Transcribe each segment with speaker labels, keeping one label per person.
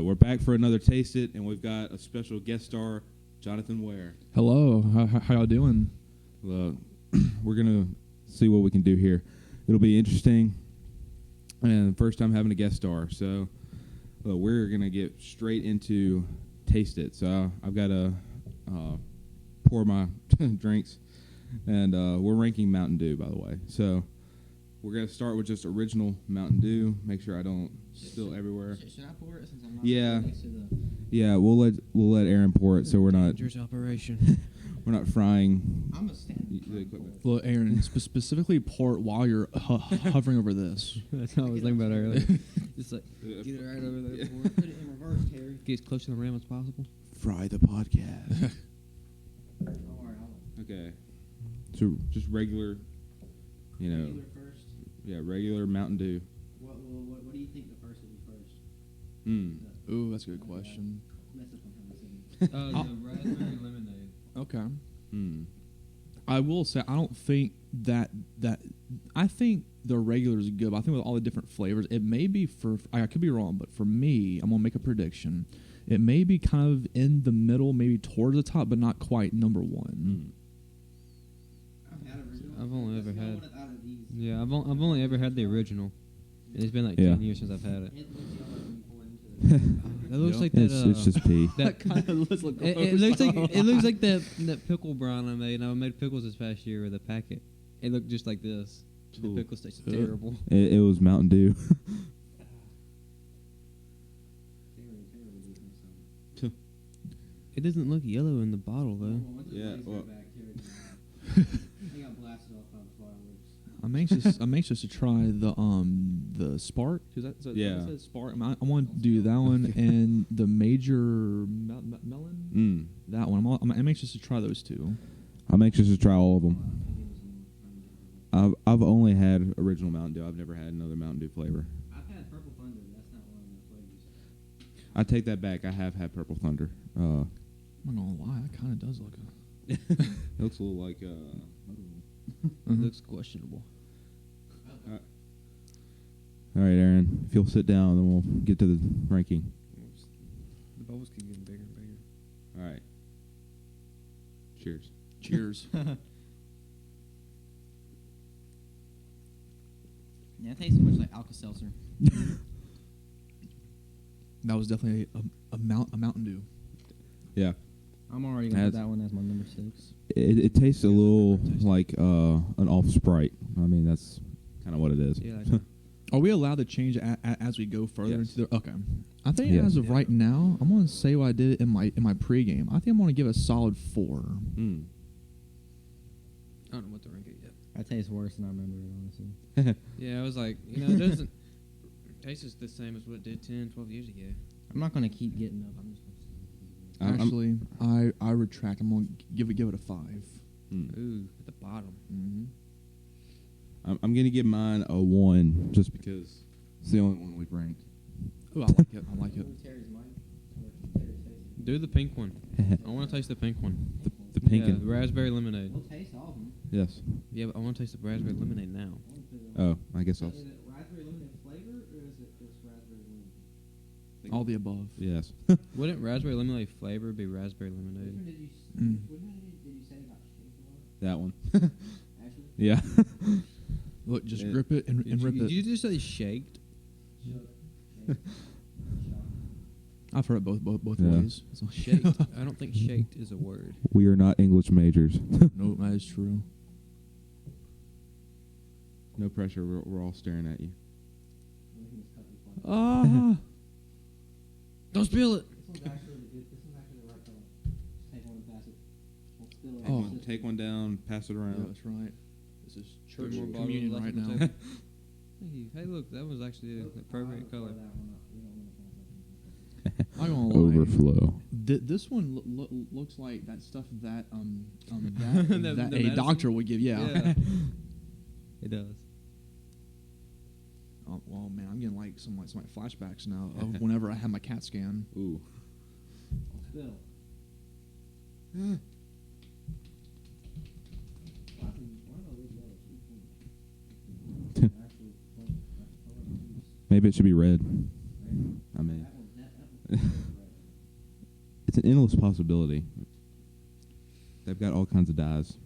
Speaker 1: we're back for another Taste It, and we've got a special guest star, Jonathan Ware.
Speaker 2: Hello, how y'all doing?
Speaker 1: We're going to see what we can do here. It'll be interesting, and first time having a guest star, so we're going to get straight into Taste It. So I've got to pour my drinks, and we're ranking Mountain Dew, by the way. So we're going to start with just original Mountain Dew, make sure I don't spill everywhere.
Speaker 3: Should I pour it since I'm not next to the...
Speaker 1: Yeah, we'll let Aaron pour it, so we're not
Speaker 3: dangerous operation.
Speaker 1: we're not frying
Speaker 3: I'm a stand.
Speaker 1: the equipment.
Speaker 2: Well, Aaron, specifically pour it while you're hovering over this.
Speaker 4: That's what I was thinking about earlier. Just like,
Speaker 1: Yeah.
Speaker 4: get it right over there. Pour
Speaker 3: Put it in reverse, Terry.
Speaker 4: Get as close to the rim as possible.
Speaker 1: Fry the podcast.
Speaker 3: Don't worry, I'll
Speaker 1: Okay, so just regular,
Speaker 3: regular first.
Speaker 1: regular Mountain Dew.
Speaker 3: What do you think the first will be first?
Speaker 2: Ooh, that's a good question.
Speaker 3: Mess up on how I said it.
Speaker 4: The raspberry lemonade.
Speaker 2: Okay. I will say I don't think that I think the regular is good, but I think with all the different flavors, it may be I could be wrong, but for me, I'm gonna make a prediction. It may be kind of in the middle, maybe towards the top, but not quite number one.
Speaker 3: I've had original.
Speaker 4: I've only ever
Speaker 3: That's
Speaker 4: had-
Speaker 3: no one out of these.
Speaker 4: Yeah, I've only ever had the original. And it's been like
Speaker 1: Yeah.
Speaker 4: 10 years since I've had it.
Speaker 3: It looks yellow when you pour into it.
Speaker 4: That looks
Speaker 2: Yeah.
Speaker 4: like that.
Speaker 1: It's just pee.
Speaker 4: that
Speaker 2: kind of looks like
Speaker 4: it looks like that pickle brine I made. I made pickles this past year with a packet. It looked just like this.
Speaker 1: Ooh.
Speaker 4: The pickles tasted terrible.
Speaker 1: It was Mountain Dew.
Speaker 3: Terry would eat some.
Speaker 4: It doesn't look yellow in the bottle though.
Speaker 3: Well, once
Speaker 1: Yeah,
Speaker 3: the
Speaker 1: well-
Speaker 3: back, Terry they got blasted off by the fireworks.
Speaker 2: I'm anxious to try the Spark. Is that
Speaker 1: Yeah.
Speaker 2: that says Spark? I want to do that one and the Major Melon. That one. I'm anxious to try those two.
Speaker 1: I'm anxious to try all of them. I've only had original Mountain Dew. I've never had another Mountain Dew flavor.
Speaker 3: I've had Purple Thunder, but that's not one of the flavors.
Speaker 1: I take that back. I have had Purple Thunder.
Speaker 2: I'm not gonna lie, that kind of does look.
Speaker 1: It looks a little like
Speaker 4: It
Speaker 2: Mhm.
Speaker 4: looks questionable.
Speaker 1: All right, Aaron. If you'll sit down, then we'll get to the ranking.
Speaker 4: The bubbles keep getting bigger and bigger.
Speaker 1: All right. Cheers.
Speaker 2: Cheers.
Speaker 3: Yeah, it tastes so much like Alka-Seltzer.
Speaker 2: That was definitely a Mountain Dew.
Speaker 1: Yeah.
Speaker 4: I'm already gonna put
Speaker 1: That's-
Speaker 4: that one as my number 6.
Speaker 1: It tastes a little like an off Sprite. I mean, that's kind of what it is.
Speaker 4: Yeah.
Speaker 2: Are we allowed to change as we go further
Speaker 1: Yes.
Speaker 2: into the? Okay. I think
Speaker 1: Yes.
Speaker 2: as of right now, I'm gonna say what I did in my pregame. I think I'm gonna give it a solid 4.
Speaker 1: Mm.
Speaker 4: I don't know what to rank it yet.
Speaker 3: That tastes worse than I remember it, honestly.
Speaker 4: Yeah, I was like, it doesn't taste the same as what it did 10, 12 years ago.
Speaker 3: I'm not gonna keep getting up. I'm just gonna.
Speaker 2: Actually, I retract. I'm gonna give it a 5.
Speaker 4: Ooh, at the bottom.
Speaker 2: Mm-hmm.
Speaker 1: I'm gonna give mine a 1 just because it's the only one we've ranked.
Speaker 2: Oh, I like it. I like it.
Speaker 3: Terry's mine. Terry's tasting.
Speaker 4: Do the pink one. I want to taste the pink one.
Speaker 1: The pink
Speaker 4: Yeah,
Speaker 1: and
Speaker 4: the raspberry lemonade.
Speaker 3: We'll taste all of them.
Speaker 1: yes.
Speaker 4: Yeah, but I want to taste the raspberry lemonade now.
Speaker 1: Oh, I guess I'll.
Speaker 3: Is it raspberry lemonade flavor or is it just raspberry lemonade?
Speaker 2: All the above.
Speaker 1: Yes.
Speaker 4: Wouldn't raspberry lemonade flavor be raspberry
Speaker 3: Which
Speaker 4: lemonade?
Speaker 3: one did you?
Speaker 2: Mm.
Speaker 3: Which one did you say got shaped on?
Speaker 1: That one.
Speaker 3: Actually,
Speaker 1: Yeah.
Speaker 2: Look, just
Speaker 1: Yeah.
Speaker 2: grip it and rip
Speaker 4: Did
Speaker 2: it.
Speaker 4: you just say shaked?
Speaker 2: I've heard it both
Speaker 1: Yeah.
Speaker 2: ways. So.
Speaker 4: Shaked. I don't think shaked is a word.
Speaker 1: We are not English majors.
Speaker 2: No, that is true.
Speaker 1: No pressure. We're all staring at you.
Speaker 2: Ah.
Speaker 4: Don't spill it.
Speaker 3: This one's actually the right color. Just take one and pass it. Don't spill it.
Speaker 2: Oh.
Speaker 3: Just-
Speaker 1: Take one down. Pass it
Speaker 2: Yeah,
Speaker 1: around.
Speaker 2: that's right. This is
Speaker 4: Three
Speaker 2: church
Speaker 4: more bottles
Speaker 2: communion
Speaker 4: left
Speaker 2: right
Speaker 4: on the
Speaker 2: now.
Speaker 4: table. Hey, look, that was actually the appropriate color.
Speaker 3: That one up. We don't want to pass that one.
Speaker 2: I'm gonna lie.
Speaker 1: Overflow.
Speaker 2: This one looks like that stuff that
Speaker 4: The
Speaker 2: that a
Speaker 4: medicine?
Speaker 2: doctor would give. Yeah.
Speaker 4: It does.
Speaker 2: Oh, well, man, I'm getting like some flashbacks now of whenever I had my CAT scan.
Speaker 1: Ooh.
Speaker 3: Spill.
Speaker 1: Maybe it should be red. I mean. endless possibility. They've got all kinds of dyes.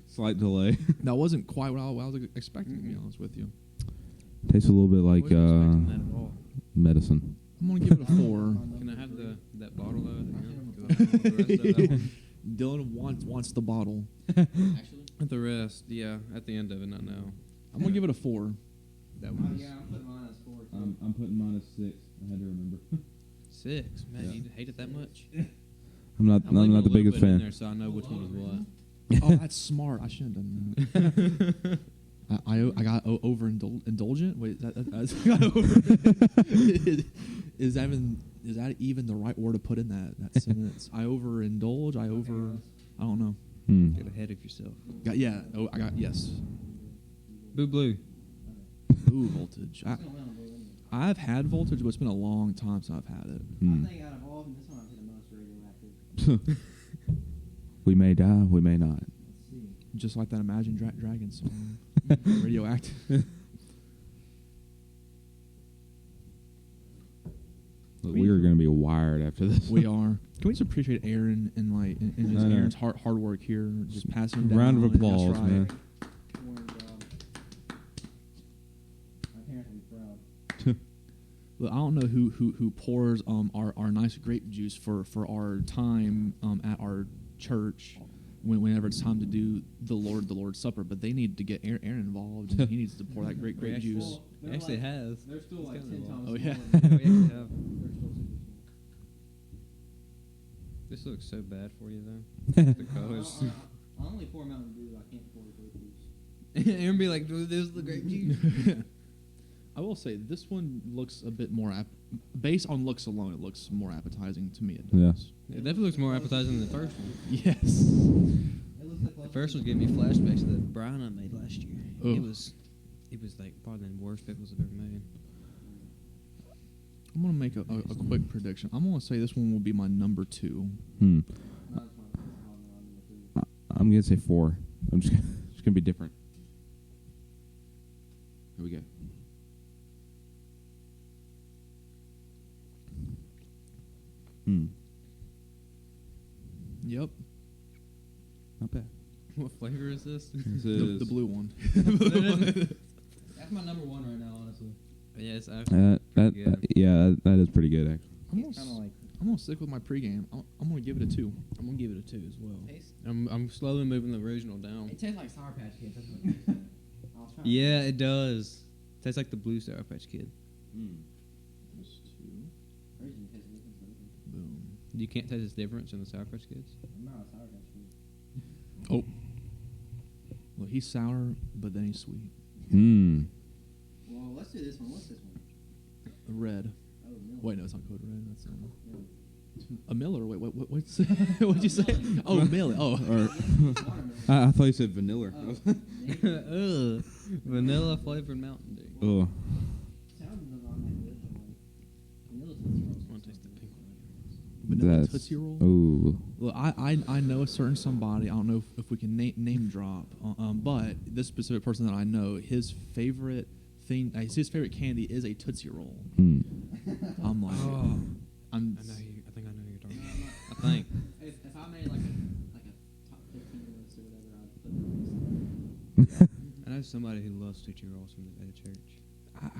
Speaker 1: Slight delay.
Speaker 2: That wasn't quite what I was expecting, to be honest with you.
Speaker 1: Tastes a little bit like
Speaker 4: Wasn't expecting that at all.
Speaker 1: medicine.
Speaker 2: I'm going to give it a 4.
Speaker 4: Can I have that bottle though? Again?
Speaker 2: Dylan wants the bottle.
Speaker 3: Actually,
Speaker 4: At the rest, yeah. At the end of it, not now.
Speaker 2: I'm going to give it a 4.
Speaker 4: That
Speaker 3: oh,
Speaker 4: was
Speaker 3: yeah, I'm putting mine as 4 too.
Speaker 1: I'm putting mine as 6. I had to remember.
Speaker 4: 6. Man,
Speaker 1: Yeah.
Speaker 4: you hate it that much?
Speaker 1: I'm not
Speaker 4: leaving
Speaker 1: the
Speaker 4: a little
Speaker 1: biggest
Speaker 4: bit in
Speaker 1: fan.
Speaker 4: there so I know which one is what.
Speaker 2: Oh, that's smart. I shouldn't have done that. I got overindulgent. Wait, is that even the right word to put in that sentence? I overindulge. I don't know.
Speaker 4: Get ahead of yourself.
Speaker 2: I got yes.
Speaker 4: Boo blue.
Speaker 2: Ooh, voltage.
Speaker 3: It's gonna win on blue anyway.
Speaker 2: I've had voltage, but it's been a long time since I've had it.
Speaker 3: I think out of all of them, this one I've hit the most radioactive.
Speaker 1: We may die, we may not.
Speaker 3: Let's see.
Speaker 2: Just like that Imagine Dragons song, radioactive.
Speaker 1: We are going to be wired after this.
Speaker 2: We are. Can we just appreciate Aaron and just
Speaker 1: I know.
Speaker 2: Aaron's hard work here, just passing him down.
Speaker 1: Round of
Speaker 2: That's
Speaker 1: applause,
Speaker 2: right.
Speaker 1: man.
Speaker 3: Warren job. My parents will be proud.
Speaker 2: Look, I don't know who pours our nice grape juice for our time at our church whenever it's time to do the Lord's Supper, but they need to get Aaron involved. And he needs to pour that grape juice.
Speaker 3: Well,
Speaker 4: He
Speaker 3: they're
Speaker 4: actually
Speaker 3: like-
Speaker 4: has.
Speaker 3: They're still
Speaker 4: He's
Speaker 3: like
Speaker 4: got
Speaker 3: 10
Speaker 4: it all.
Speaker 3: times
Speaker 2: Oh, yeah.
Speaker 3: smaller than-
Speaker 4: We actually have.
Speaker 3: They're still super small.
Speaker 4: This looks so bad for you though. The colors.
Speaker 3: I only pour Mountain Dew. I can't pour grape juice.
Speaker 4: Aaron be like, "This is the grape juice."
Speaker 2: I will say this one looks a bit more based on looks alone. It looks more appetizing to me. It
Speaker 1: Yeah.
Speaker 2: does.
Speaker 4: It definitely looks more appetizing than the first one.
Speaker 2: Yes.
Speaker 3: It looks like
Speaker 4: The first one gave me flashbacks to that brine I made last year.
Speaker 2: Ugh.
Speaker 4: It was like probably the worst pickles I've ever made.
Speaker 2: I'm gonna make a quick prediction. I'm gonna say this one will be my number 2.
Speaker 3: Mine's my number 3.
Speaker 1: I'm going to say 4. I'm just going to be different. Here we go.
Speaker 2: Yep.
Speaker 1: Not bad.
Speaker 4: What flavor is this?
Speaker 1: This
Speaker 2: The
Speaker 1: is
Speaker 2: blue one.
Speaker 3: That's my number 1 right now, honestly.
Speaker 4: Yes,
Speaker 1: that is pretty good, actually.
Speaker 3: It's kind of like
Speaker 2: I'm gonna stick with my pregame. I'm gonna give it a 2.
Speaker 4: I'm gonna give it a 2 as well.
Speaker 3: taste.
Speaker 4: I'm slowly moving the original down.
Speaker 3: It tastes like Sour Patch Kids. That's what it tastes like. I was trying to-
Speaker 4: Yeah, it does. Tastes like the blue Sour Patch Kid.
Speaker 2: There's 2.
Speaker 3: Originally tastes different, but it's-
Speaker 2: Boom.
Speaker 4: You can't taste the difference in the Sour Patch Kids.
Speaker 3: I'm not a Sour Patch Kid.
Speaker 2: Oh. Well, he's sour, but then he's sweet.
Speaker 3: Well, let's do this one. What's this one?
Speaker 2: Red.
Speaker 3: Oh, milk.
Speaker 2: Wait, no, it's not Code Red. That's
Speaker 3: Milk.
Speaker 2: a Miller. Wait, what's what'd you say? Oh, Miller. Oh,
Speaker 3: Watermelon.
Speaker 1: I thought you said vanilla.
Speaker 3: Oh,
Speaker 4: Ugh. Vanilla flavored Mountain Dew.
Speaker 1: Oh.
Speaker 3: sounds not that good. But like, vanilla Tootsie Rolls.
Speaker 4: I want to taste the pink one.
Speaker 2: vanilla
Speaker 1: That's,
Speaker 2: Tootsie Roll.
Speaker 1: Ooh.
Speaker 2: Look, I know a certain somebody. I don't know if we can name drop, but this specific person that I know, his favorite thing, his favorite candy is a Tootsie Roll. I'm like,
Speaker 4: Oh.
Speaker 2: I'm.
Speaker 4: I think I know who you're talking about. I think.
Speaker 3: If I made like a top 15 list or whatever, I'd put this.
Speaker 4: I know somebody who loves Tootsie Rolls from the church.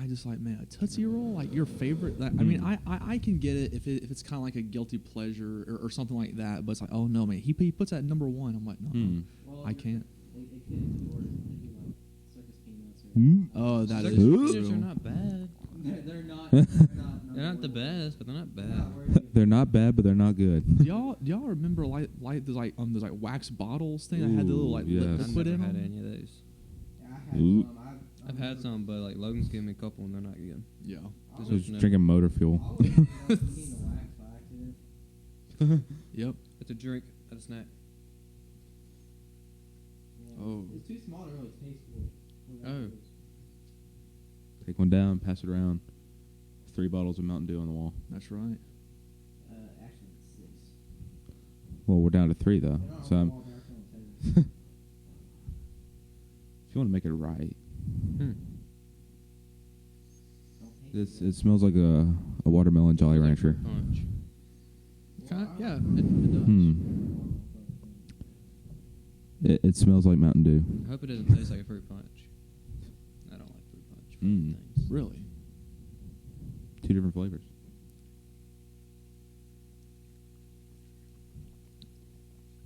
Speaker 2: I just like, man, a Tootsie Roll, like your favorite. Like, I mean, I can get it if it's kind of like a guilty pleasure or something like that. But it's like, oh no, man, he puts that number 1. I'm like, no,
Speaker 3: Well,
Speaker 2: I can't.
Speaker 3: It could be two words. It could be like circus peanuts or.
Speaker 2: Oh, that is
Speaker 4: Circus
Speaker 2: true.
Speaker 4: peanuts are not bad.
Speaker 3: They're not. They're not.
Speaker 4: They're not the best, but they're not
Speaker 3: They're
Speaker 4: bad.
Speaker 3: not worthy of-
Speaker 1: They're not bad, but they're not good.
Speaker 2: Do y'all remember like those wax bottles thing that had the little like
Speaker 1: Ooh, yes.
Speaker 2: liquid
Speaker 4: I've
Speaker 2: in
Speaker 4: never had
Speaker 2: them?
Speaker 4: any of those.
Speaker 3: Yeah, I had
Speaker 1: Ooh.
Speaker 3: some.
Speaker 4: I've had some, but like Logan's given me a couple and they're not good.
Speaker 2: Yeah.
Speaker 4: This
Speaker 1: I was
Speaker 4: is no-
Speaker 1: drinking motor
Speaker 3: I
Speaker 1: fuel.
Speaker 3: always ended up eating the wax by accident.
Speaker 2: Yep.
Speaker 4: It's a drink, not a snack.
Speaker 3: Yeah.
Speaker 2: Oh.
Speaker 3: It's too small to really taste what.
Speaker 4: Oh.
Speaker 1: Take one down, pass it around. 3 bottles of Mountain Dew on the wall.
Speaker 2: That's right.
Speaker 3: Actually, it's 6.
Speaker 1: Well, we're down to 3 though.
Speaker 3: They're not
Speaker 1: So
Speaker 3: on the
Speaker 1: I'm.
Speaker 3: wall, they're actually on the table.
Speaker 1: you want to make it right,
Speaker 4: Hmm.
Speaker 1: it smells like a watermelon Jolly
Speaker 4: Like
Speaker 1: Rancher.
Speaker 4: fruit punch.
Speaker 2: Yeah, it does.
Speaker 1: It smells like Mountain Dew.
Speaker 4: I hope it doesn't taste like a fruit punch. I don't like fruit punch. Things.
Speaker 2: Really.
Speaker 1: 2 different flavors.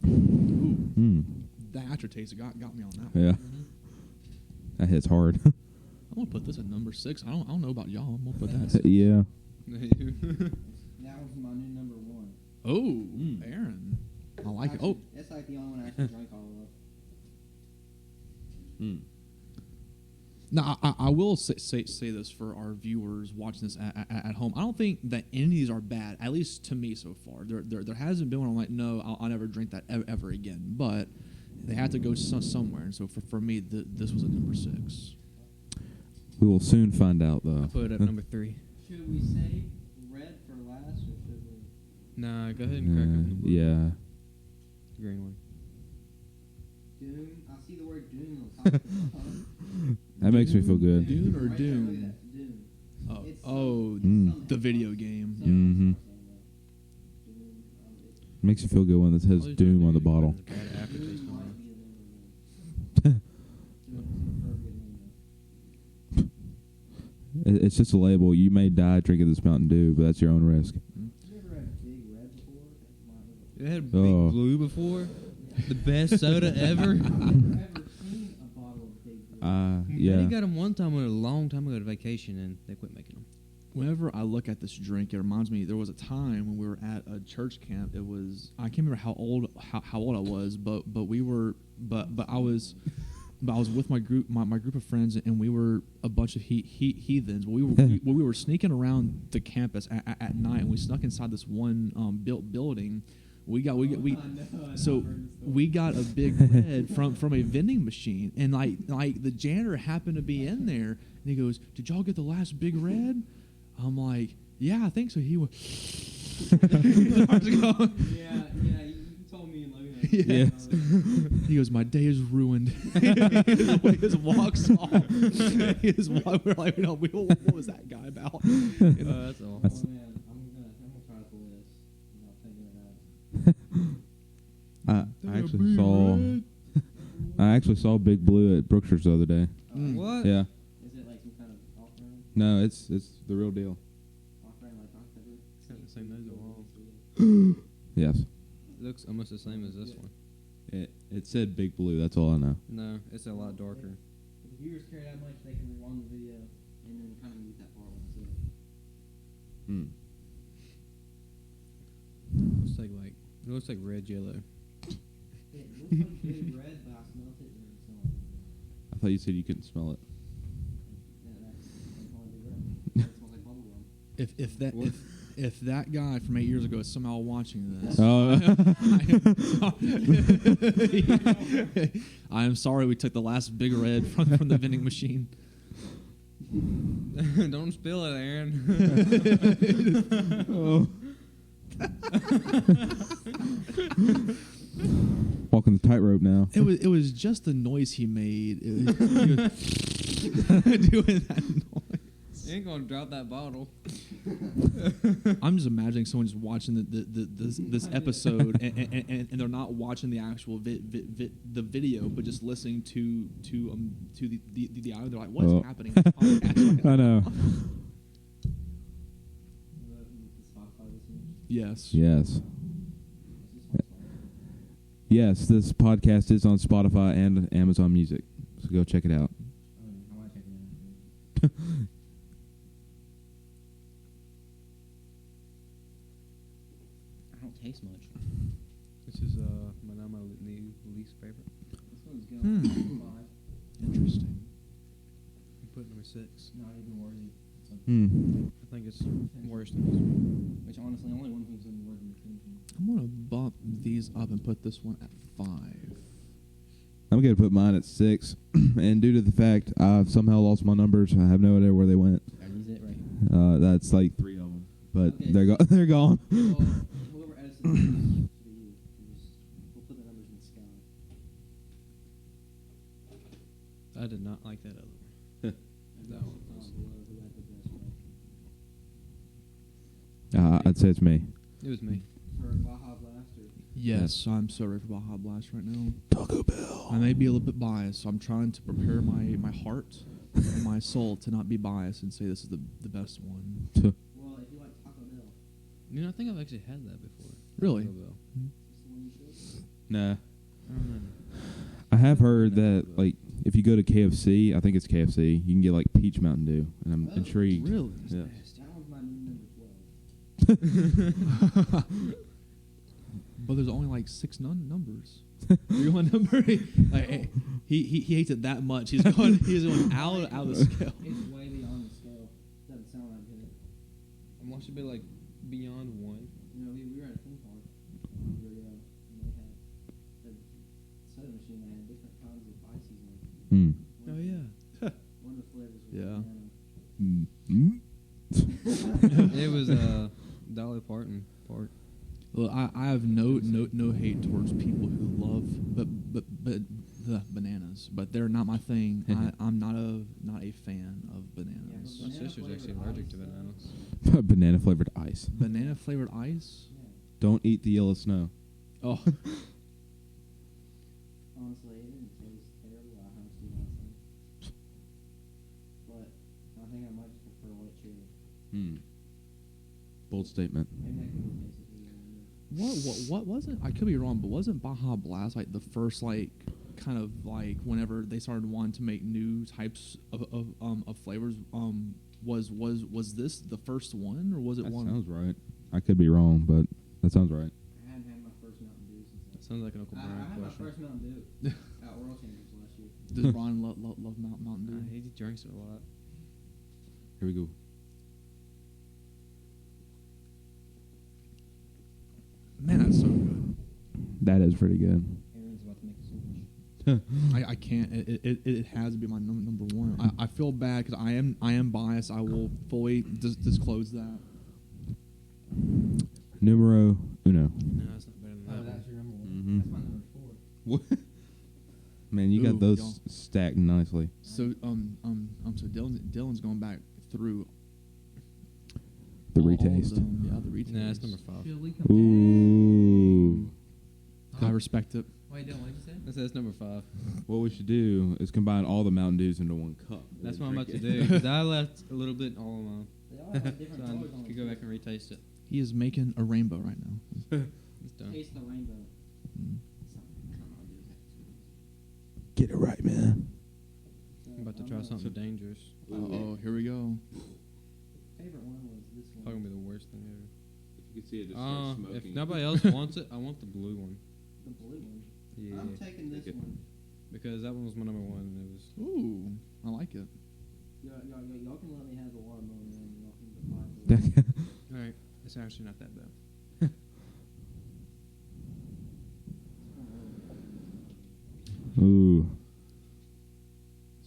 Speaker 2: Ooh, that aftertaste got me on that one.
Speaker 1: Yeah, that hits hard.
Speaker 2: I'm gonna put this at number 6. I don't know about y'all. I'm gonna put that. At 6.
Speaker 1: Yeah.
Speaker 3: That was my new number 1.
Speaker 2: Oh, Aaron, I like it. Oh,
Speaker 3: That's like the only one I actually drank all of.
Speaker 2: now I will say this for our viewers watching this at home. I don't think that any of these are bad, at least to me so far. There hasn't been one I'm like, no, I'll never drink that ever again. But they have to go somewhere, and so for me, this was a number 6.
Speaker 1: We will soon find out, though.
Speaker 4: I put it at number 3.
Speaker 3: Should we save red for last, or should we?
Speaker 4: Nah, go ahead and crack open the blue.
Speaker 1: Yeah.
Speaker 4: Green one.
Speaker 3: Doom. I see the word Doom on top of the tongue.
Speaker 1: That makes me feel good.
Speaker 2: Dune or
Speaker 3: Right there, look at
Speaker 2: Doom?
Speaker 3: that, Doom.
Speaker 2: Oh,
Speaker 3: It's
Speaker 2: the video game.
Speaker 1: Mhm. Makes you feel good when it says Doom on the bottle.
Speaker 4: Bad aftertaste on
Speaker 3: Might
Speaker 4: it.
Speaker 3: be the number 1. Doom is a perfect name.
Speaker 1: It's just a label. You may die drinking this Mountain Dew, but that's your own risk.
Speaker 3: You ever had Big Red before?
Speaker 4: You had Big
Speaker 1: Oh.
Speaker 4: Blue before? The best soda ever?
Speaker 3: I've never seen a bottle of Big Blue.
Speaker 1: Yeah.
Speaker 4: They got them one time a long time ago to vacation, and they quit making them.
Speaker 2: Whenever I look at this drink, it reminds me there was a time when we were at a church camp. It was I can't remember how old I was, but I was with my group of friends, and we were a bunch of heathens. We were sneaking around the campus at night, and we snuck inside this one built building. We got a big red from a vending machine, and like the janitor happened to be in there, and he goes, "Did y'all get the last big red?" I'm like, "Yeah, I think so." He went.
Speaker 3: Yeah, you told me in Logan.
Speaker 1: Yes.
Speaker 2: He goes, "My day is ruined." He just walks off. We're like, "No, what was that guy about?"
Speaker 4: That's all.
Speaker 1: That's-
Speaker 3: Oh man, I'm gonna try to pull this without thinking it out.
Speaker 1: I actually saw Big Blue at Brookshire's the other day.
Speaker 4: What?
Speaker 1: Yeah.
Speaker 3: Is it like some kind of off-brand?
Speaker 1: No, it's the real deal.
Speaker 3: Off-brand like October?
Speaker 4: It's got the same nose as well.
Speaker 1: Yes.
Speaker 4: It looks almost the same as this one.
Speaker 1: It said Big Blue. That's all I know.
Speaker 4: No, it's a lot darker.
Speaker 3: If the viewers care that much, they can rewind the video and then kind of mute that part when I
Speaker 4: It looks like red jello.
Speaker 3: It looks like Big Red, but I smelled it and it smelled like
Speaker 1: I thought you said you couldn't smell it.
Speaker 3: that's like Big Red. It smells like bubble gum.
Speaker 2: If that guy from 8 years ago is somehow watching this, I am sorry we took the last big red from the vending machine.
Speaker 4: Don't spill it, Aaron.
Speaker 1: Walking the tightrope now.
Speaker 2: It was just the noise he made. He was doing that noise.
Speaker 4: You ain't gonna drop that bottle.
Speaker 2: I'm just imagining someone just watching this episode and they're not watching the actual the video, but just listening to the audio. They're like, "What is happening?" on the podcast right
Speaker 1: I know.
Speaker 2: now?
Speaker 3: Spotify listeners.
Speaker 2: Yes.
Speaker 1: Yes. Yes, this podcast is on Spotify and Amazon Music. So go check it out.
Speaker 3: I want to check it out. I don't taste much.
Speaker 4: This is my least favorite.
Speaker 3: This one's going 5.
Speaker 2: Interesting.
Speaker 4: You put number 6.
Speaker 3: Not even worthy.
Speaker 4: I think it's worse than this one.
Speaker 3: Which honestly, only one thing's even worthy of thinking.
Speaker 2: I'm gonna bump these up and put this one at 5.
Speaker 1: I'm going to put mine at 6. And due to the fact I've somehow lost my numbers, I have no idea where they went.
Speaker 3: That is it right here.
Speaker 1: That's like 3 of them. But
Speaker 3: Okay.
Speaker 1: they're gone.
Speaker 3: Well, whoever edits this, we'll put the numbers in the sky.
Speaker 4: I did not like that other one. That one was.
Speaker 1: I'd say it's me.
Speaker 4: It was me.
Speaker 3: For Baja Blast or
Speaker 2: Yes, I'm so ready for Baja Blast right now.
Speaker 1: Taco Bell.
Speaker 2: I may be a little bit biased, so I'm trying to prepare my heart and my soul to not be biased and say this is the best one.
Speaker 3: well, if you like Taco Bell,
Speaker 4: You know, I think I've actually had that before.
Speaker 2: Really?
Speaker 4: Taco Bell.
Speaker 3: it's the one you should.
Speaker 1: Nah.
Speaker 4: I don't know.
Speaker 1: I have heard that, like, if you go to KFC, I think it's KFC, you can get, like, peach Mountain Dew, and I'm intrigued.
Speaker 2: Really?
Speaker 1: Yeah.
Speaker 3: That one's my new number 12.
Speaker 2: But there's only like 6 numbers. You want number? Like, he hates it that much. He's going out of the scale.
Speaker 3: It's way beyond the scale. Doesn't sound that good.
Speaker 4: I want you to be like beyond one.
Speaker 3: You know, we were at a theme park a year ago, and they had the soda machine. They had different kinds of ices in it.
Speaker 1: Mm.
Speaker 4: Oh yeah.
Speaker 3: One of the flavors was
Speaker 2: Yeah.
Speaker 3: banana.
Speaker 4: It was Dolly Parton part.
Speaker 2: Well, I have no hate towards people who love but the bananas, but they're not my thing. I'm not a fan of bananas.
Speaker 3: Yeah,
Speaker 4: My sister's actually allergic to bananas.
Speaker 1: Banana flavored ice.
Speaker 2: Banana flavored ice.
Speaker 3: Yeah.
Speaker 1: Don't eat the yellow snow.
Speaker 2: Oh,
Speaker 3: Honestly, it didn't taste terrible. I honestly don't think. But I think I might just prefer white cherry.
Speaker 1: Hmm. Bold statement.
Speaker 3: Maybe that could be tasted really
Speaker 2: what wasn't? I could be wrong, but wasn't Baja Blast like the first like kind of like whenever they started wanting to make new types of flavors? Was this the first one or was it
Speaker 1: That
Speaker 2: one?
Speaker 1: sounds right. I could be wrong, but that sounds right.
Speaker 3: I hadn't had my first Mountain Dew since
Speaker 4: That sounds like an Uncle
Speaker 3: I
Speaker 4: Brian
Speaker 3: had my
Speaker 4: question.
Speaker 3: first Mountain Dew at World Championships last year.
Speaker 2: Does Brian love Mountain Dew?
Speaker 4: He drinks it a lot.
Speaker 1: Here we go.
Speaker 2: Man, that's so good.
Speaker 1: That is pretty good.
Speaker 3: Aaron's about to make a switch.
Speaker 2: I can't. It has to be my number one. I feel bad because I am biased. I will fully disclose that.
Speaker 1: Numero uno.
Speaker 4: No, it's not better than that.
Speaker 3: Oh,
Speaker 4: one.
Speaker 3: that's your number one.
Speaker 1: Mhm.
Speaker 3: That's my number 4.
Speaker 1: What? Man, you
Speaker 2: Ooh,
Speaker 1: got those
Speaker 2: y'all.
Speaker 1: stacked nicely.
Speaker 2: So so Dylan's going back through
Speaker 1: The
Speaker 2: all of
Speaker 1: retaste.
Speaker 2: them. Yeah, the retaste.
Speaker 4: Nah, it's number 5.
Speaker 3: Chili come
Speaker 1: Ooh.
Speaker 2: I respect it.
Speaker 3: Wait, Dylan, what'd you say?
Speaker 4: I said it's number 5.
Speaker 1: What we should do is combine all the Mountain Dews into one cup.
Speaker 4: That's
Speaker 1: and
Speaker 4: what I'm about to
Speaker 1: drink
Speaker 4: do.
Speaker 1: it.
Speaker 4: 'Cause I left a little bit all alone.
Speaker 3: They all have
Speaker 4: So
Speaker 3: different
Speaker 4: I
Speaker 3: colors on
Speaker 4: could
Speaker 3: the
Speaker 4: go back
Speaker 3: tip.
Speaker 4: and retaste it.
Speaker 2: He is making a rainbow right now.
Speaker 4: It's done.
Speaker 3: Taste the rainbow.
Speaker 2: Mm.
Speaker 1: Get it right, man.
Speaker 3: So,
Speaker 4: I'm about to
Speaker 3: I'm
Speaker 4: try
Speaker 3: gonna-
Speaker 4: something dangerous.
Speaker 2: Oh, here we go.
Speaker 3: Favorite one was this one.
Speaker 4: Probably gonna be the worst thing ever.
Speaker 1: You can see it
Speaker 4: If nobody else wants it, I want the blue one.
Speaker 3: The blue one.
Speaker 4: Yeah.
Speaker 3: I'm taking this
Speaker 1: Okay.
Speaker 3: one.
Speaker 4: Because that one was my number 1 and it was
Speaker 2: Ooh, I like it.
Speaker 3: Y'all can let me have the watermelon one. Y'all can define the
Speaker 4: alright. It's actually not that bad.
Speaker 1: Ooh.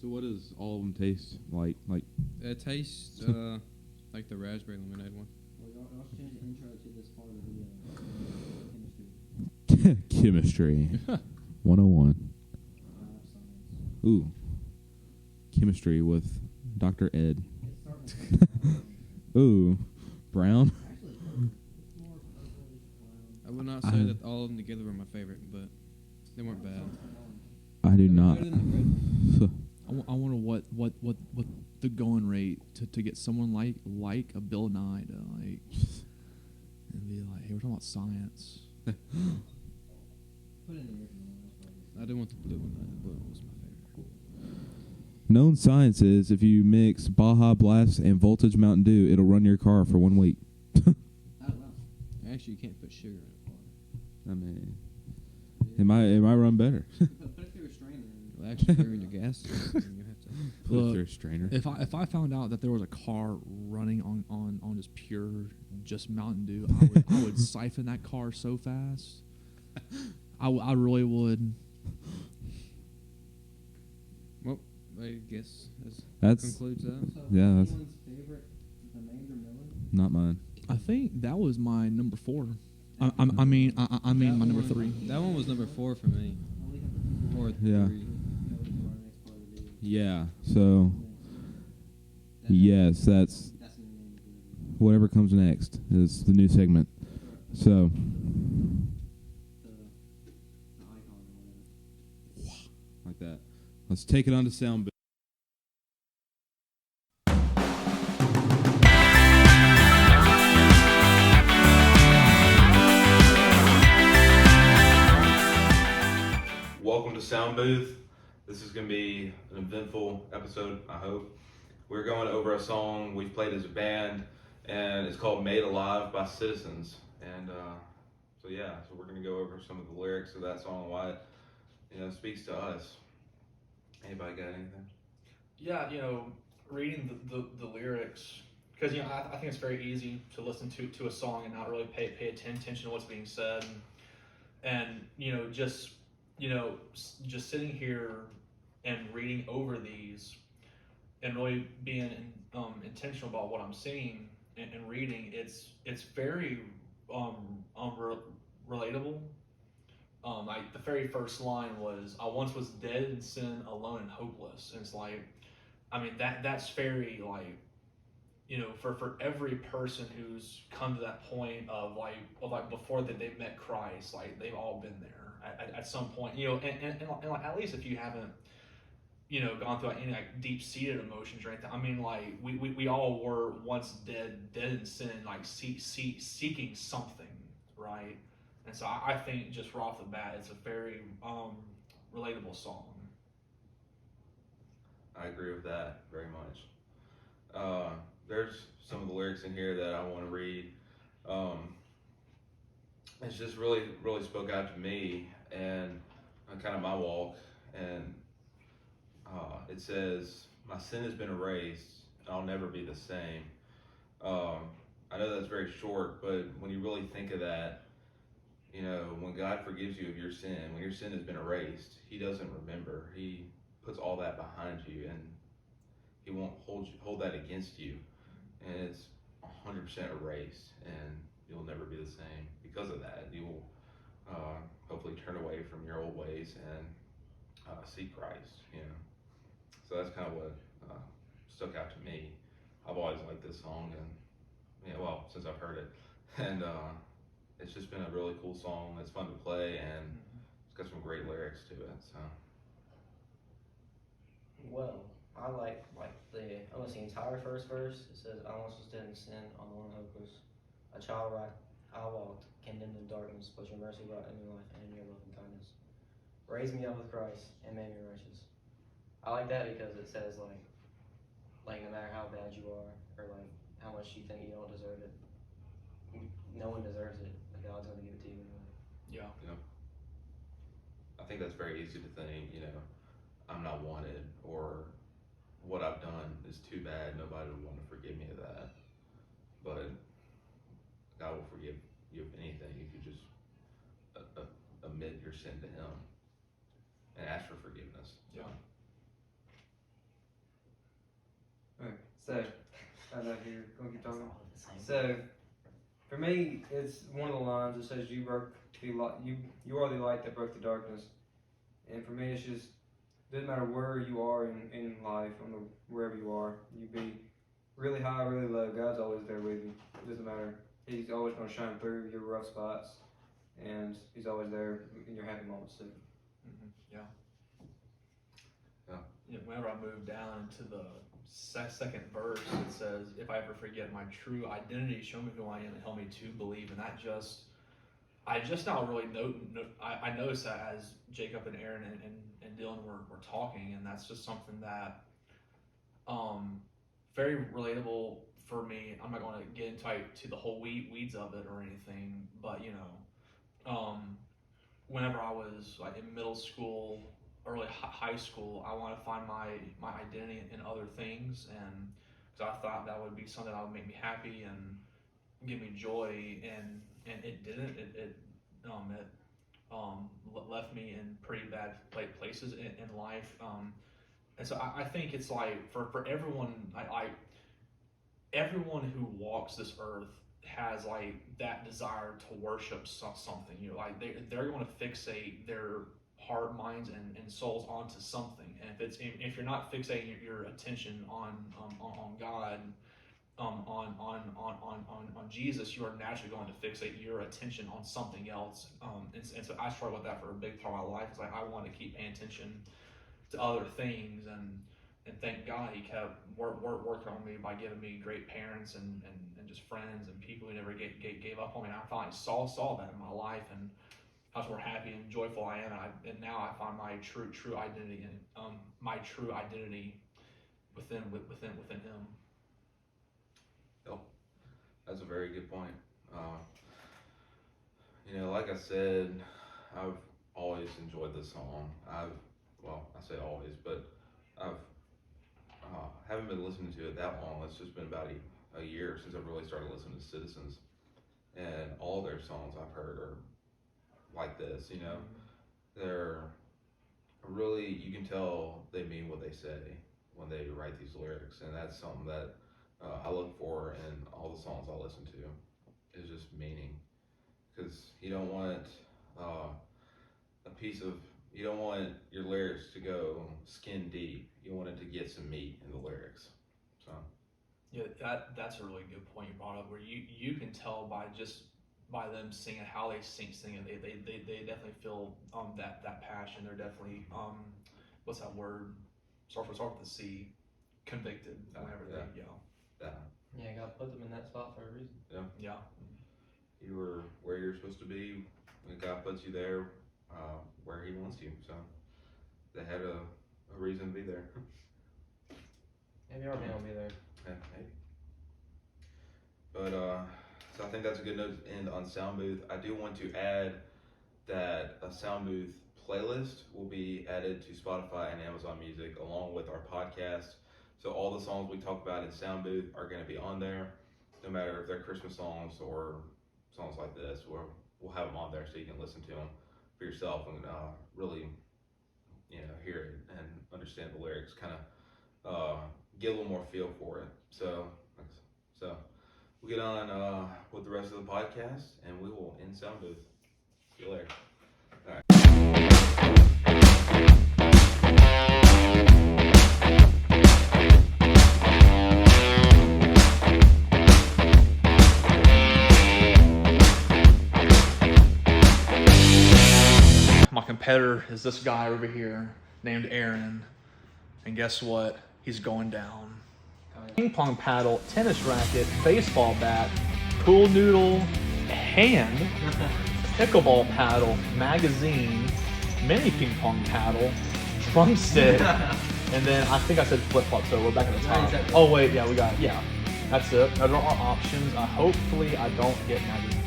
Speaker 1: So what does all of them taste like? Like
Speaker 4: It tastes like the raspberry lemonade one.
Speaker 3: Well, y'all should change the intro to this part of the chemistry.
Speaker 1: chemistry 101.
Speaker 3: Science.
Speaker 1: Ooh. Chemistry with Dr. Ed.
Speaker 3: It starts with
Speaker 1: Ooh. Brown.
Speaker 3: Actually, it's more purplish brown.
Speaker 4: I would not say that all of them together were my favorite, but they weren't bad.
Speaker 1: I do
Speaker 4: They were
Speaker 1: not.
Speaker 4: better than the red one.
Speaker 2: I wonder what the going rate to get someone like a Bill Nye to like and be like, hey, we're talking about science.
Speaker 3: Put in the original one. That's probably-
Speaker 4: I didn't want the blue one. The blue one was my favorite.
Speaker 1: Known science is if you mix Baja Blast and Voltage Mountain Dew, it'll run your car for 1 week.
Speaker 3: Oh, wow.
Speaker 4: Actually, you can't put sugar in it.
Speaker 1: I mean, it might run better.
Speaker 3: Put it through a strainer.
Speaker 4: Well, actually, sugar in your gas. And you have to.
Speaker 1: Put it
Speaker 2: Look,
Speaker 1: through a strainer.
Speaker 2: If I found out that there was a car running on just pure just Mountain Dew, I would siphon that car so fast. I really would.
Speaker 4: Well, I guess that
Speaker 1: That's
Speaker 4: concludes that.
Speaker 3: So,
Speaker 1: Yeah, that's-
Speaker 3: anyone's favorite lemonade or melon?
Speaker 1: not mine.
Speaker 2: I think that was my number 4. I mean my
Speaker 4: That
Speaker 2: number
Speaker 4: one-
Speaker 2: 3.
Speaker 4: That one was number 4 for me.
Speaker 3: Well, we have
Speaker 4: Or
Speaker 1: Yeah.
Speaker 4: 3.
Speaker 3: to go to our next part of the video.
Speaker 1: Yeah. So yes, that's
Speaker 3: That's the name of it.
Speaker 1: whatever comes next is the new segment. So
Speaker 3: The icon or whatever.
Speaker 1: like that. Let's take it on to sound. Welcome to Sound Booth. This is going to be an eventful episode, I hope. We're going over a song we've played as a band, and it's called Made Alive by Citizens. And so we're going to go over some of the lyrics of that song and why it speaks to us. Anybody got anything?
Speaker 5: Yeah, reading the lyrics, because I think it's very easy to listen to a song and not really pay attention to what's being said, and just sitting here and reading over these and really being intentional about what I'm seeing and reading. It's very relatable. Like the very first line was, "I once was dead in sin, alone and hopeless," and it's like, I mean that's very like, for every person who's come to that point of like before that they've met Christ, like they've all been there at some point, and like, at least if you haven't, gone through like any like deep seated emotions or anything. I mean, like we all were once dead in sin, like seeking something, right? And so I think just right off the bat, it's a very relatable song.
Speaker 1: I agree with that very much. There's some of the lyrics in here that I want to read. It's just really spoke out to me and kind of my walk. And it says, "My sin has been erased, and I'll never be the same." I know that's very short, but when you really think of that, when God forgives you of your sin, when your sin has been erased, He doesn't remember. He puts all that behind you, and He won't hold that against you. And it's 100% erased, and you'll never be the same because of that. You will hopefully turn away from your old ways and seek Christ. So that's kind of what stuck out to me. I've always liked this song, and since I've heard it, and it's just been a really cool song. It's fun to play, and it's got some great lyrics to it. So.
Speaker 3: Well, I like almost the entire first verse. It says, "I once was dead in sin, alone and hopeless. A child I walked, condemned in darkness, but your mercy brought a new life and your love and kindness. Raised me up with Christ and made me righteous." I like that because it says like no matter how bad you are or like how much you think you don't deserve it, no one deserves it. But God's going to give it to you anyway.
Speaker 5: Yeah.
Speaker 1: I think that's very easy to think, I'm not wanted, or what I've done is too bad. Nobody would want to forgive me of that. But God will forgive you of anything if you just admit your sin to Him and ask for forgiveness.
Speaker 5: Yeah.
Speaker 6: Alright, so I know you're gonna keep talking. So for me, it's one of the lines that says, "You broke the light. You are the light that broke the darkness." And for me, it's just doesn't matter where you are in life, wherever you are, you be really high, really low. God's always there with you. It doesn't matter. He's always gonna shine through your rough spots, and He's always there in your happy moments too.
Speaker 5: Yeah.
Speaker 1: Yeah.
Speaker 5: Whenever I move down to the second verse, it says, "If I ever forget my true identity, show me who I am and help me to believe." And that I just now really I noticed that as Jacob and Aaron and Dylan were talking, and that's just something that very relatable for me. I'm not going to get into the whole weeds of it or anything, but whenever I was like in middle school, early high school, I want to find my identity in other things, and because I thought that would be something that would make me happy and give me joy, and it didn't. It left me in pretty bad places in life, and so I think it's like for everyone, everyone who walks this earth has like that desire to worship something. Like they're going to fixate their heart, minds, and souls onto something. And if you're not fixating your attention on God, on Jesus, you are naturally going to fixate your attention on something else. And so I struggled with that for a big part of my life. It's like I want to keep paying attention to other things, and thank God He kept working on me by giving me great parents and just friends and people who never gave up on me. And I finally saw that in my life, and how much more happy and joyful I am. And now I find my true identity within Him.
Speaker 7: Oh, that's a very good point. Like I said, I've always enjoyed this song. I say always, but I've haven't been listening to it that long. It's just been about a year since I've really started listening to Citizens, and all their songs I've heard are like this. They're really, you can tell they mean what they say when they write these lyrics, and that's something that I look for in all the songs I listen to, is just meaning, because you don't want you don't want your lyrics to go skin deep. You want it to get some meat in the lyrics. So
Speaker 5: yeah, that's a really good point you brought up, where you can tell by them singing how they sing it. They definitely feel that passion. They're definitely what's that word? Start with the C. Convicted whenever they yell.
Speaker 3: Yeah, God put them in that spot for a reason.
Speaker 5: Yeah.
Speaker 7: You were where you're supposed to be when God puts you there, where He wants you. So they had a reason to be there.
Speaker 3: Maybe our band will be there.
Speaker 7: Yeah, maybe. But so I think that's a good note to end on Sound Booth. I do want to add that a Sound Booth playlist will be added to Spotify and Amazon Music along with our podcast. So all the songs we talk about in Sound Booth are going to be on there, no matter if they're Christmas songs or songs like this. We'll have them on there so you can listen to them for yourself and really, hear it and understand the lyrics, kind of get a little more feel for it. So we'll get on with the rest of the podcast, and we will end Sound Booth. See you later. All right.
Speaker 5: My competitor is this guy over here named Aaron, and guess what? He's going down. Ping pong paddle, tennis racket, baseball bat, pool noodle, hand, pickleball paddle, magazine, mini ping pong paddle, drumstick, and then I think I said flip flop, so we're back at the top. Oh wait, yeah, that's it. Those are our options. Hopefully I don't get magazine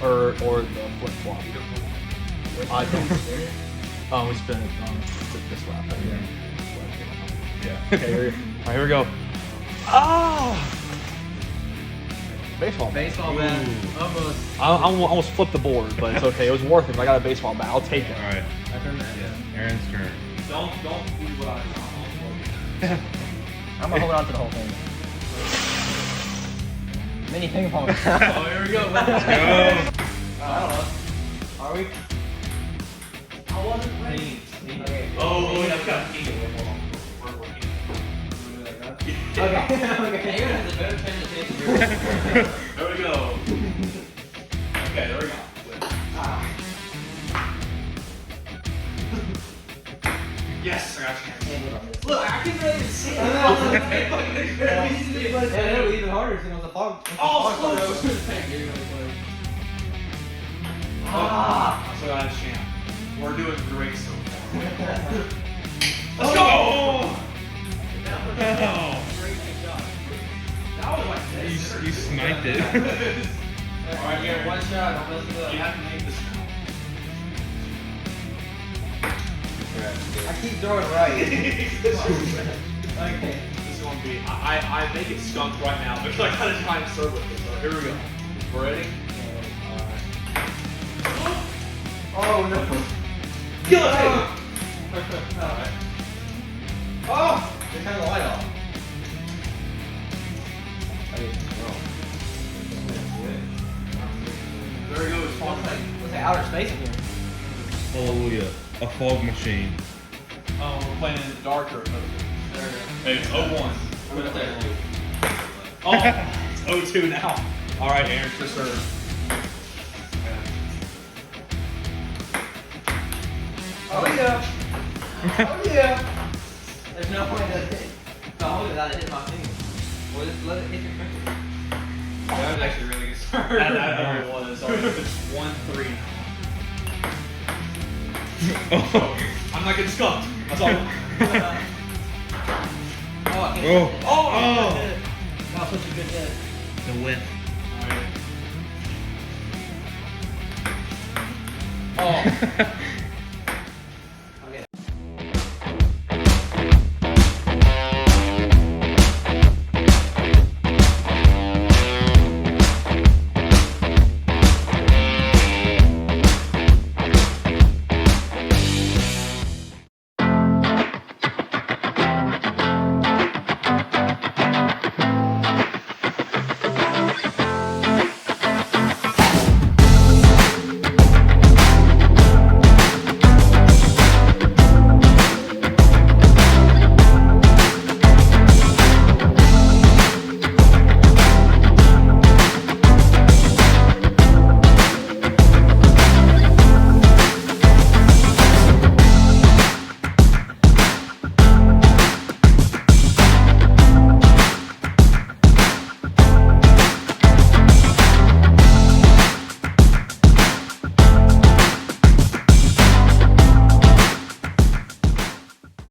Speaker 5: or the flip flop. I don't. We spin it this lap. Yeah. Okay, here we go. Ah! Baseball bat.
Speaker 3: Almost.
Speaker 5: I almost flipped the board, but it's okay. It was worth it. I got a baseball bat. I'll take it.
Speaker 1: All right. Aaron's turn.
Speaker 5: Don't do what I do.
Speaker 3: I'm gonna hold on to the whole thing. Mini ping pong.
Speaker 5: Oh, here we go.
Speaker 1: Let's go.
Speaker 3: I don't know. Are we? I wasn't ready. Okay.
Speaker 5: Oh, I've got heat.
Speaker 3: Okay. Aaron has a better chance to take yours.
Speaker 5: There we go. Okay, there we go. Yes, I got you.
Speaker 3: Look, I can really even see it. It'll be even harder because it was a fog.
Speaker 5: Oh, close. So that's champ. We're doing great so far. Let's go! That was like this.
Speaker 1: You sniped it.
Speaker 3: Alright, you got one shot. Don't mess it up.
Speaker 5: You have to make this
Speaker 3: I keep throwing right.
Speaker 5: Okay. This is going to be. I make it skunk right now because I gotta try and serve with it. So here we go. We're ready?
Speaker 3: Oh no.
Speaker 5: Kill it!
Speaker 3: Alright. Oh! They turned the light off.
Speaker 5: There we go. It's
Speaker 3: What's the outer space in here?
Speaker 1: Hallelujah.
Speaker 8: a fog machine.
Speaker 5: We're playing in the dark or
Speaker 3: There
Speaker 5: it's 0-1.
Speaker 3: I'm gonna play it.
Speaker 5: Oh, it's 0-2 now. All right, Aaron, to serve.
Speaker 3: Oh yeah. Oh yeah. There's no way that it hold it without it hitting my finger. Or just let it hit your finger. That was actually a really good serve.
Speaker 5: That really was. All right, it's 1-3 now.
Speaker 8: Oh.
Speaker 5: I'm not getting skunked. That's all.
Speaker 3: Oh, I can't
Speaker 8: Oh.
Speaker 3: hit it.
Speaker 8: Oh.
Speaker 3: Good hit. That was such a good hit.
Speaker 8: The whip.
Speaker 5: All right. Oh.